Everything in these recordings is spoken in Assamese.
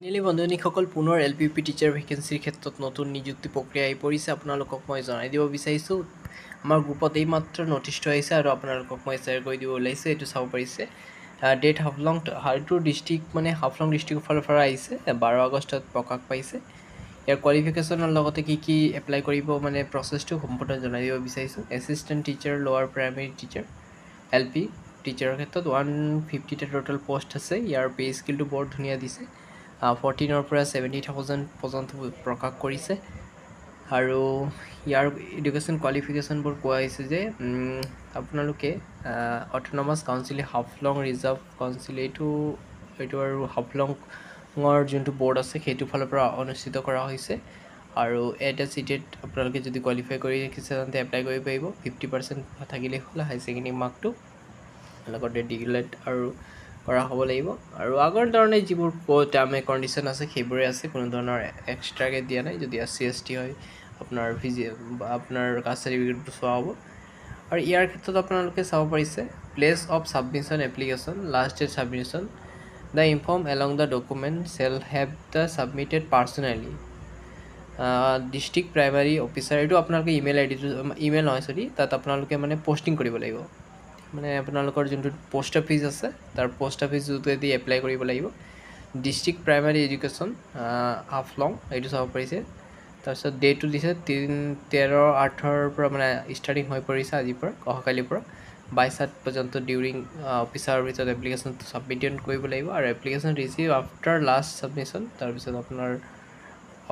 নীলি বন্ধুনীসকল পুনৰ LPUP টিচাৰ ভেকেঞ্চিৰ ক্ষেত্ৰত নতুন নিযুক্তি প্ৰক্ৰিয়া আহি পৰিছে। আপোনালোকক মই জনাই দিব বিচাৰিছোঁ, আমাৰ গ্ৰুপত এইমাত্ৰ নটিচটো আহিছে আৰু আপোনালোকক মই শ্বেয়াৰ কৰি দিব ওলাইছোঁ। এইটো চাব পাৰিছে, ডেট হাফলং হাৰটোৰ ডিষ্ট্ৰিক্ট মানে হাফলং ডিষ্ট্ৰিক্টৰ ফালৰ পৰা আহিছে, 12 আগষ্টত প্ৰকাশ পাইছে। ইয়াৰ কোৱালিফিকেশ্যনৰ লগতে কি এপ্লাই কৰিব মানে প্ৰচেছটো সম্পূৰ্ণ জনাই দিব বিচাৰিছোঁ। এছিষ্টেণ্ট টিচাৰ, লোৱাৰ প্ৰাইমেৰী টিচাৰ, LP টিচাৰৰ ক্ষেত্ৰত 150টা টোটেল পোষ্ট আছে। ইয়াৰ পে স্কেলটো বৰ ধুনীয়া দিছে, 14,000 পৰা 70,000 পৰ্যন্ত প্ৰকাশ কৰিছে। আৰু ইয়াৰ এডুকেশ্যন কোৱালিফিকেশ্যনবোৰ কোৱা হৈছে যে আপোনালোকে autonomous council Haflong reserve council এইটো আৰু হাফলঙৰ যোনটো বৰ্ড আছে সেইটোৰ ফালৰ পৰা অনুষ্ঠিত কৰা হৈছে। আৰু চিটেড আপোনালোকে যদি কোৱালিফাই কৰি ৰাখিছে তেন্তে এপ্লাই কৰিব পাৰিব। 50% থাকিলেই হ'ল হাই ছেকেণ্ডেৰী মাৰ্কটো, লগতে ডিগ্ৰেড আৰু কৰা হ'ব লাগিব। আৰু আগৰ ধৰণে যিবোৰ টাৰ্ম এণ্ড কণ্ডিশ্যন আছে সেইবোৰে আছে, কোনো ধৰণৰ এক্সট্ৰাকৈ দিয়া নাই। যদি SC ST হয় আপোনাৰ আপোনাৰ কাষ্ট চাৰ্টিফিকেটটো চোৱা হ'ব। আৰু ইয়াৰ ক্ষেত্ৰত আপোনালোকে চাব পাৰিছে, place of submission application, last date submission, the inform along the document shall have the submitted personally district primary officer. এইটো আপোনালোকে ইমেইল নহয় তাত আপোনালোকে মানে পষ্টিং কৰিব লাগিব। মানে আপোনালোকৰ যোনটো পোষ্ট অফিচ আছে তাৰ পোষ্ট অফিচ যোগেদি এপ্লাই কৰিব লাগিব। ডিষ্ট্ৰিক্ট প্ৰাইমাৰী এডুকেশ্যন হাফলং, এইটো চাব পাৰিছে। তাৰপিছত ডেটটো দিছে 13/8 পৰা মানে ষ্টাৰ্টিং হৈ পৰিছে আজিৰ পৰা, অহাকালিৰ পৰা 22 পৰ্যন্ত ডিউৰিং অফিচাৰ ভিতৰত এপ্লিকেশ্যনটো ছাবমিট কৰিব লাগিব। আৰু application receive after last submission, তাৰপিছত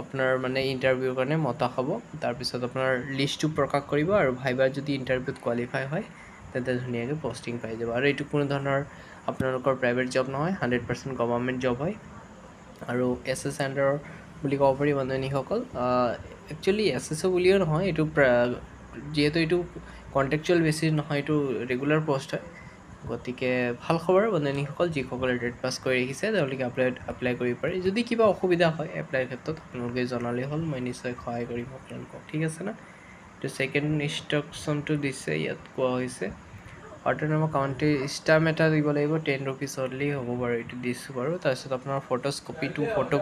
আপোনাৰ মানে ইণ্টাৰভিউৰ কাৰণে মতা হ'ব। তাৰপিছত আপোনাৰ লিষ্টটো প্ৰকাশ কৰিব আৰু ভাইবাৰ যদি ইণ্টাৰভিউত কোৱালিফাই হয় তেন্তে ধুনীয়াকৈ পষ্টিং পাই যাব। আৰু এইটো কোনো ধৰণৰ আপোনালোকৰ প্ৰাইভেট জব নহয়, 100% গভৰ্ণমেণ্ট জব হয়। আৰু SS আণ্ডাৰৰ বুলি ক'ব পাৰি বন্ধুনীসকল। একচুৱেলি SSO বুলিও নহয়, এইটো যিহেতু এইটো কণ্ট্ৰেকচুৱেল বেচিছ নহয়, এইটো ৰেগুলাৰ পষ্ট হয়। গতিকে ভাল খবৰ বন্ধুনীসকল, যিসকলে ডেট পাছ কৰি ৰাখিছে তেওঁলোকে এপ্লাই কৰিব পাৰে। যদি কিবা অসুবিধা হয় এপ্লাইৰ ক্ষেত্ৰত আপোনালোকে জনালেই হ'ল, মই নিশ্চয় সহায় কৰিম আপোনালোকক, ঠিক আছে না। এইটো ছেকেণ্ড ইনষ্ট্ৰাকশ্যনটো দিছে, ইয়াত কোৱা হৈছে অট'নমাছ কাউন্টি ষ্টাম্প এটা দিব লাগিব, 10 rupees অনলি হ'ব বাৰু, এইটো দিছোঁ বাৰু। তাৰপিছত আপোনাৰ ফটো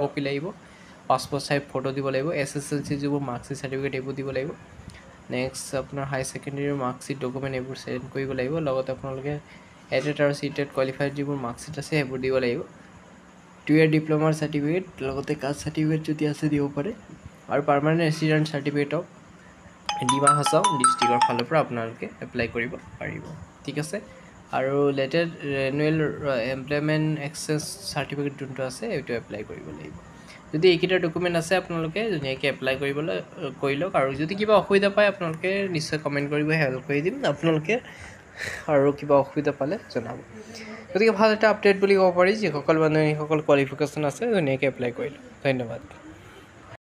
কপি লাগিব, পাছপৰ্ট চাইজ ফটো দিব লাগিব, SSLC যিবোৰ মাৰ্কশ্বিট চাৰ্টিফিকেট এইবোৰ দিব লাগিব। নেক্সট আপোনাৰ হাই ছেকেণ্ডেৰীৰ মাৰ্কশ্বিট ডকুমেণ্ট এইবোৰ চেণ্ড কৰিব লাগিব। লগতে আপোনালোকে এটেড আৰু চিটেড কোৱালিফাইড যিবোৰ মাৰ্কশ্বিট আছে সেইবোৰ দিব লাগিব। 2 year ডিপ্ল'মাৰ চাৰ্টিফিকেট, লগতে কাষ্ট চাৰ্টিফিকেট যদি আছে দিব পাৰে। আৰু permanent resident certificate of Dima Hasao ডিষ্ট্ৰিক্টৰ ফালৰ পৰা আপোনালোকে এপ্লাই কৰিব পাৰিব, ঠিক আছে। আৰু লেটেড ৰেনুৱেল এমপ্লয়মেণ্ট এক্সেছ চাৰ্টিফিকেট যোনটো আছে এইটো এপ্লাই কৰিব লাগিব। যদি এইকেইটা ডকুমেণ্ট আছে আপোনালোকে ধুনীয়াকৈ এপ্লাই কৰি লওক। আৰু যদি কিবা অসুবিধা পায় আপোনালোকে নিশ্চয় কমেণ্ট কৰিব, হেল্প কৰি দিম আপোনালোকে। আৰু কিবা অসুবিধা পালে জনাব। গতিকে ভাল এটা আপডেট বুলি ক'ব পাৰি, যিসকল কোৱালিফিকেশ্যন আছে ধুনীয়াকৈ এপ্লাই কৰি লওক। ধন্যবাদ।